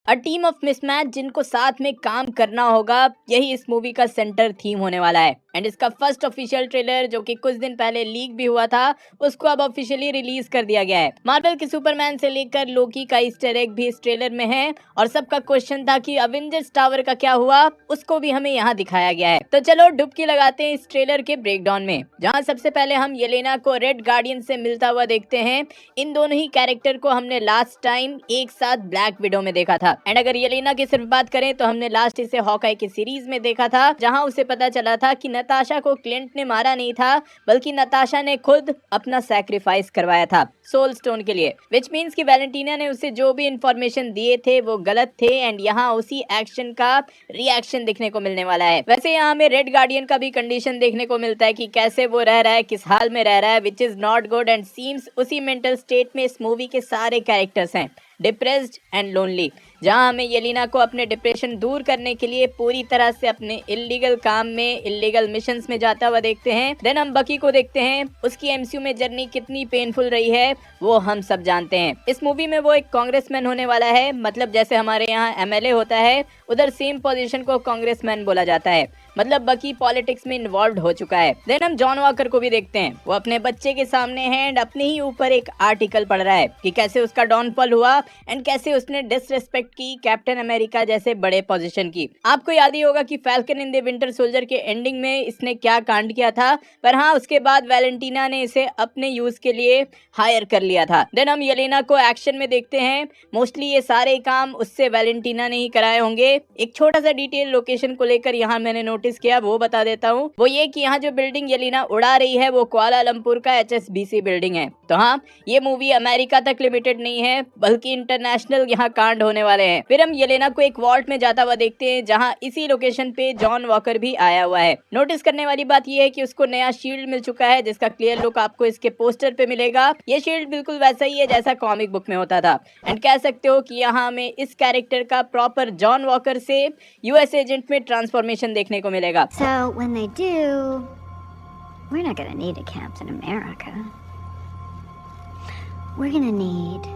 A team of mismatch जिनको साथ में काम करना होगा, यही इस मूवी का सेंटर थीम होने वाला है। एंड इसका फर्स्ट ऑफिशियल ट्रेलर जो कि कुछ दिन पहले लीक भी हुआ था, उसको अब ऑफिशियली रिलीज कर दिया गया है। मार्वल के सुपरमैन से लेकर लोकी का ईस्टर एग भी इस ट्रेलर में है और सबका क्वेश्चन था कि अवेंजर्स टावर का क्या हुआ, उसको भी हमें यहाँ दिखाया गया है। तो चलो डुबकी लगाते हैं इस ट्रेलर के ब्रेकडाउन में, जहाँ सबसे पहले हम येलेना को रेड गार्डियन से मिलता हुआ देखते हैं। इन दोनों ही कैरेक्टर को हमने लास्ट टाइम एक साथ ब्लैक विडो में देखा था। एंड अगर येलेना की सिर्फ बात करें तो हमने लास्ट इसे हॉकाई की सीरीज में देखा था, जहां उसे पता चला था कि नताशा को क्लिंट ने मारा नहीं था, बल्कि नताशा ने खुद अपना सैक्रिफाइस करवाया था सोल स्टोन के लिए। विच मीन्स कि वैलेंटीना ने उसे जो भी इंफॉर्मेशन दिए थे वो गलत थे। एंड यहाँ उसी एक्शन का रिएक्शन देखने को मिलने वाला है। वैसे यहाँ हमें रेड गार्डियन का भी कंडीशन देखने को मिलता है कि कैसे वो रह रहा है, किस हाल में रह रहा है, which is not good. And seems उसी मेंटल स्टेट में इस मूवी के सारे कैरेक्टर्स हैं, डिप्रेस्ड एंड लोनली, जहां हमें येलेना को अपने डिप्रेशन दूर करने के लिए पूरी तरह से अपने इल्लीगल काम में, इल्लीगल मिशंस में जाता हुआ देखते हैं। देन हम बकी को देखते हैं, उसकी एमसीयू में जर्नी कितनी पेनफुल रही है वो हम सब जानते हैं। इस मूवी में वो एक कांग्रेसमैन होने वाला है, मतलब जैसे हमारे यहाँ एमएलए होता है, उधर सेम पोजीशन को कांग्रेसमैन बोला जाता है। मतलब बकी पॉलिटिक्स में इन्वॉल्व हो चुका है। देन हम जॉन वॉकर को भी देखते हैं, वो अपने बच्चे के सामने है एंड अपने ही ऊपर एक आर्टिकल पढ़ रहा है कि कैसे उसका डाउनफॉल हुआ एंड कैसे उसने डिसरिस्पेक्ट की कैप्टन अमेरिका जैसे बड़े पोजीशन की। आपको याद ही होगा कि falcon in the winter soldier के एंडिंग में इसने क्या कांड किया था, पर हाँ उसके बाद वैलेंटीना ने इसे अपने यूज के लिए हायर कर लिया था। देन हम येलेना को एक्शन में देखते हैं, मोस्टली ये सारे काम उससे वैलेंटीना ने ही कराए होंगे। एक छोटा सा डिटेल लोकेशन को लेकर यहाँ मैंने नोटिस किया, वो बता देता हूँ। वो ये कि यहाँ जो बिल्डिंग येलेना उड़ा रही है वो कुआलालंपुर का HSBC बिल्डिंग है। तो हाँ, ये मूवी अमेरिका तक लिमिटेड नहीं है, बल्कि इंटरनेशनल यहाँ कांड होने वाले हैं। फिर हम येलेना को एक वॉल्ट में जाता हुआ देखते हैं, जहाँ इसी लोकेशन पे जॉन वॉकर भी आया हुआ है। नोटिस करने वाली बात यह है कि उसको नया शील्ड मिल चुका है, जिसका क्लियर लुक आपको इसके पोस्टर पे मिलेगा। ये शील्ड बिल्कुल वैसा ही है जैसा कॉमिक बुक में होता था। एंड कह सकते हो कि यहाँ हमें इस कैरेक्टर का प्रॉपर जॉन वॉकर से यूएस एजेंट में ट्रांसफॉर्मेशन देखने को मिलेगा। So when they do, we're not gonna need a Captain America. We're gonna need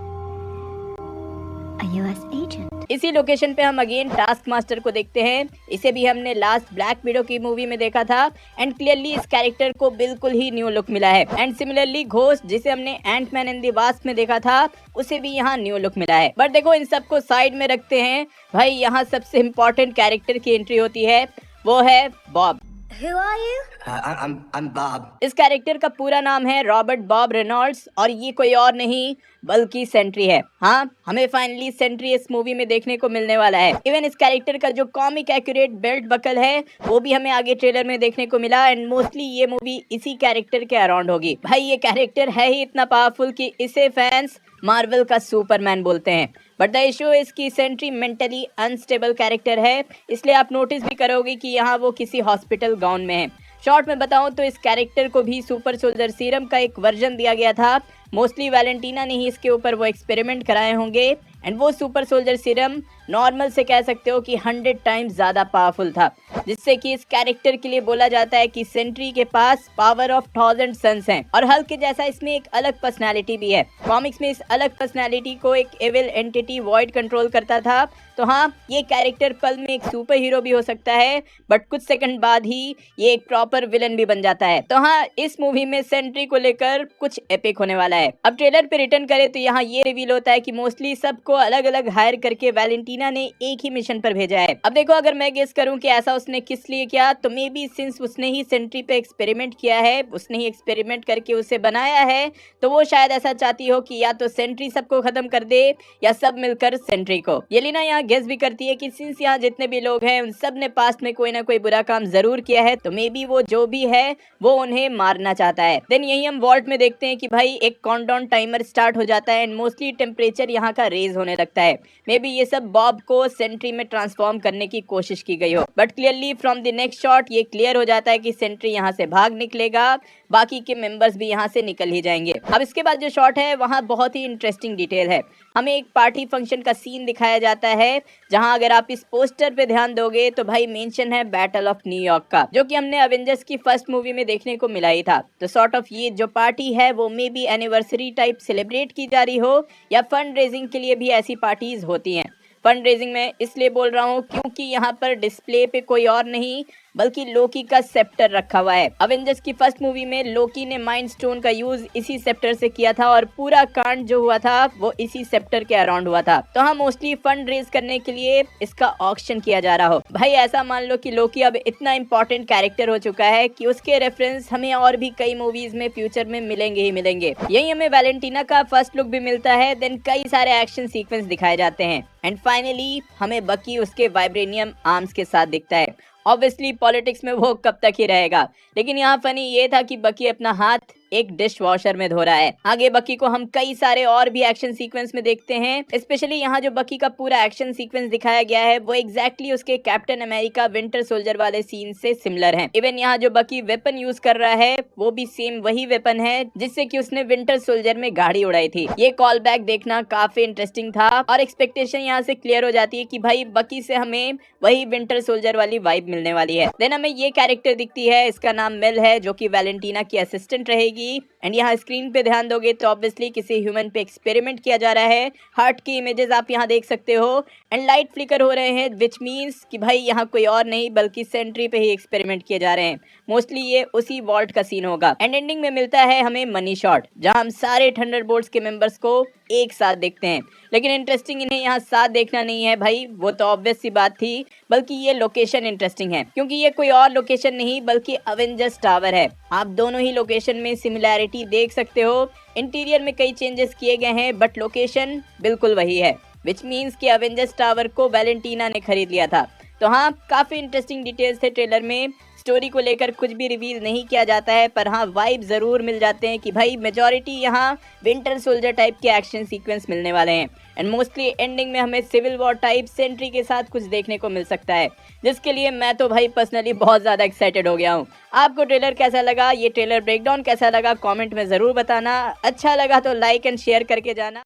a US agent. इसी लोकेशन पे हम अगेन टास्क मास्टर को देखते हैं। इसे भी हमने लास्ट ब्लैक विडो की मूवी में देखा था एंड क्लियरली इस कैरेक्टर को बिल्कुल ही न्यू लुक मिला है। एंड सिमिलरली घोस्ट जिसे हमने एंटमैन एंड द वास्प में देखा था, उसे भी यहाँ न्यू लुक मिला है। बट देखो इन सबको साइड में रखते हैं भाई, यहाँ सबसे इम्पोर्टेंट कैरेक्टर की एंट्री होती है, वो है Bob. Who are you? I'm Bob. इस कैरेक्टर का पूरा नाम है रॉबर्ट बॉब रेनॉल्ड्स और ये कोई और नहीं बल्कि सेंट्री है। हाँ, हमें फाइनली सेंट्री इस मूवी में देखने को मिलने वाला है। इवन इस कैरेक्टर का जो कॉमिक एक्यूरेट बेल्ट बकल है वो भी हमें आगे ट्रेलर में देखने को मिला। एंड मोस्टली ये मूवी इसी कैरेक्टर के अराउंड होगी। भाई ये कैरेक्टर है ही इतना पावरफुल कि इसे फैंस मार्वल का सुपरमैन बोलते हैं। बट द इशू इसकी सेंट्री मेंटली अनस्टेबल कैरेक्टर है, इसलिए आप नोटिस भी करोगे कि यहाँ वो किसी हॉस्पिटल गाउन में है। शॉर्ट में बताऊं तो इस कैरेक्टर को भी सुपर सोल्जर सीरम का एक वर्जन दिया गया था। मोस्टली वैलेंटीना ने ही इसके ऊपर वो एक्सपेरिमेंट कराए होंगे एंड वो सुपर सोल्जर सीरम नॉर्मल से कह सकते हो कि 100 टाइम्स ज्यादा पावरफुल था, जिससे कि इस कैरेक्टर के लिए बोला जाता है कि सेंट्री के पास पावर ऑफ 1000 सन्स हैं। और हल्क के जैसा इसमें एक अलग पर्सनालिटी भी है। कॉमिक्स में इस अलग पर्सनालिटी को एक एविल एंटिटी वॉइड कंट्रोल करता था। तो हाँ, ये कैरेक्टर पल में एक सुपर हीरो भी हो सकता है, बट कुछ सेकंड बाद ही ये एक प्रॉपर विलन भी बन जाता है। तो हाँ, इस मूवी में सेंट्री को लेकर कुछ एपिक होने वाला है। अब ट्रेलर पे रिटर्न करें तो यहाँ ये रिवील होता है कि मोस्टली सबको अलग अलग हायर करके वैलेंटीना ने एक ही मिशन पर भेजा है। अब देखो, अगर मैं गेस करूं कि ऐसा उसने किस लिए किया, तो मे बी सिंस उसने ही सेंट्री पे एक्सपेरिमेंट किया है, उसने ही एक्सपेरिमेंट करके उसे बनाया है, तो वो शायद ऐसा चाहती हो कि या तो सेंट्री सबको खत्म कर दे या सब मिलकर सेंट्री को। येलेना यहाँ गेस भी करती है कि सिंस यहाँ जितने भी लोग हैं उन सब ने पास्ट में कोई ना कोई बुरा काम जरूर किया है, तो मे बी वो जो भी है वो उन्हें मारना चाहता है। देन यही हम वॉल्ट में देखते हैं कि भाई एक काउंटडाउन टाइमर स्टार्ट हो जाता है एंड मोस्टली टेम्परेचर यहाँ का रेज होने लगता है। मे बी ये सब बॉब को सेंट्री में ट्रांसफॉर्म करने की कोशिश की गई हो। But clearly from the next shot ये क्लियर हो जाता है कि सेंट्री यहाँ से भाग निकलेगा, बाकी के मेंबर्स भी यहाँ से निकल ही जाएंगे। अब इसके बाद जो शॉट है वहाँ बहुत ही इंटरेस्टिंग डिटेल है। हमें एक पार्टी फंक्शन का सीन दिखाया जाता है, जहां अगर आप इस पोस्टर पे ध्यान दोगे तो भाई मेंशन है बैटल ऑफ न्यूयॉर्क का, जो कि हमने अवेंजर्स की फर्स्ट मूवी में देखने को मिला ही था। तो सॉर्ट ऑफ ये जो पार्टी है वो may be anniversary type celebrate की जा रही हो या फंड रेजिंग के लिए भी ऐसी पार्टीज होती हैं। फंड रेजिंग में इसलिए बोल रहा हूँ क्योंकि यहाँ पर डिस्प्ले पे कोई और नहीं बल्कि लोकी का सेप्टर रखा हुआ है। अवेंजर्स की फर्स्ट मूवी में लोकी ने माइंड स्टोन का यूज इसी सेप्टर से किया था और पूरा कांड जो हुआ था वो इसी सेप्टर के अराउंड हुआ था। तो हाँ, मोस्टली फंड रेज करने के लिए इसका ऑक्शन किया जा रहा हो। भाई ऐसा मान लो कि लोकी अब इतना इंपॉर्टेंट कैरेक्टर हो चुका है कि उसके रेफरेंस हमें और भी कई मूवीज में फ्यूचर में मिलेंगे ही मिलेंगे। यही हमें वैलेंटीना का फर्स्ट लुक भी मिलता है, देन कई सारे एक्शन सीक्वेंस दिखाए जाते हैं एंड फाइनली हमें बकी उसके वाइब्रेनियम आर्म्स के साथ दिखता है। ऑब्वियसली पॉलिटिक्स में वो कब तक ही रहेगा, लेकिन यहाँ फनी ये था कि बकी अपना हाथ एक डिश वॉशर में धो रहा है। आगे बकी को हम कई सारे और भी एक्शन सीक्वेंस में देखते हैं। स्पेशली यहाँ जो बकी का पूरा एक्शन सीक्वेंस दिखाया गया है वो एग्जैक्टली उसके कैप्टन अमेरिका विंटर सोल्जर वाले सीन से सिमिलर है। इवन यहाँ जो बकी वेपन यूज कर रहा है वो भी सेम वही वेपन है जिससे कि उसने विंटर सोल्जर में गाड़ी उड़ाई थी। ये कॉल बैक देखना काफी इंटरेस्टिंग था और एक्सपेक्टेशन यहाँ से क्लियर हो जाती है कि भाई बकी से हमें वही विंटर सोल्जर वाली वाइब मिलने वाली है। देन हमें ये कैरेक्टर दिखती है, इसका नाम मेल है, जो कि वैलेंटीना की असिस्टेंट रहेगी। एंड यहाँ स्क्रीन पे ध्यान दोगे तो ऑब्वियसली किसी ह्यूमन पे एक्सपेरिमेंट किया जा रहा है। हार्ट की इमेजेस आप यहाँ देख सकते हो एंड लाइट फ्लिकर हो रहे हैं, विच मीन्स कि भाई यहाँ कोई और नहीं बल्कि सेंट्री पे ही एक्सपेरिमेंट किए जा रहे हैं। मोस्टली ये उसी वॉल्ट का सीन होगा एंड एंडिंग में मिलता है हमें मनी शॉट, जहाँ हम सारे थंडरबोल्ट्स के मेंबर्स को एक साथ देखते हैं। लेकिन इंटरेस्टिंग इन्हें यहाँ साथ देखना नहीं है भाई, वो तो ऑब्वियस सी बात थी, बल्कि ये लोकेशन इंटरेस्टिंग है क्योंकि ये कोई और लोकेशन नहीं बल्कि अवेंजर्स टावर है। आप दोनों ही लोकेशन में सिमिलैरिटी देख सकते हो। इंटीरियर में कई चेंजेस किए गए हैं बट लोकेशन बिल्कुल वही है, विच मीन्स कि अवेंजर्स टावर को वैलेंटीना ने खरीद लिया था। तो हाँ, काफी इंटरेस्टिंग डिटेल्स थे ट्रेलर में। स्टोरी को लेकर कुछ भी रिवील नहीं किया जाता है, पर हाँ वाइब जरूर मिल जाते हैं कि भाई मेजॉरिटी यहाँ विंटर सोल्जर टाइप के एक्शन सीक्वेंस मिलने वाले हैं एंड मोस्टली एंडिंग में हमें सिविल वॉर टाइप सेंट्री के साथ कुछ देखने को मिल सकता है, जिसके लिए मैं तो भाई पर्सनली बहुत ज़्यादा एक्साइटेड हो गया हूँ। आपको ट्रेलर कैसा लगा, ये ट्रेलर ब्रेकडाउन कैसा लगा, कमेंट में ज़रूर बताना। अच्छा लगा तो लाइक एंड शेयर करके जाना।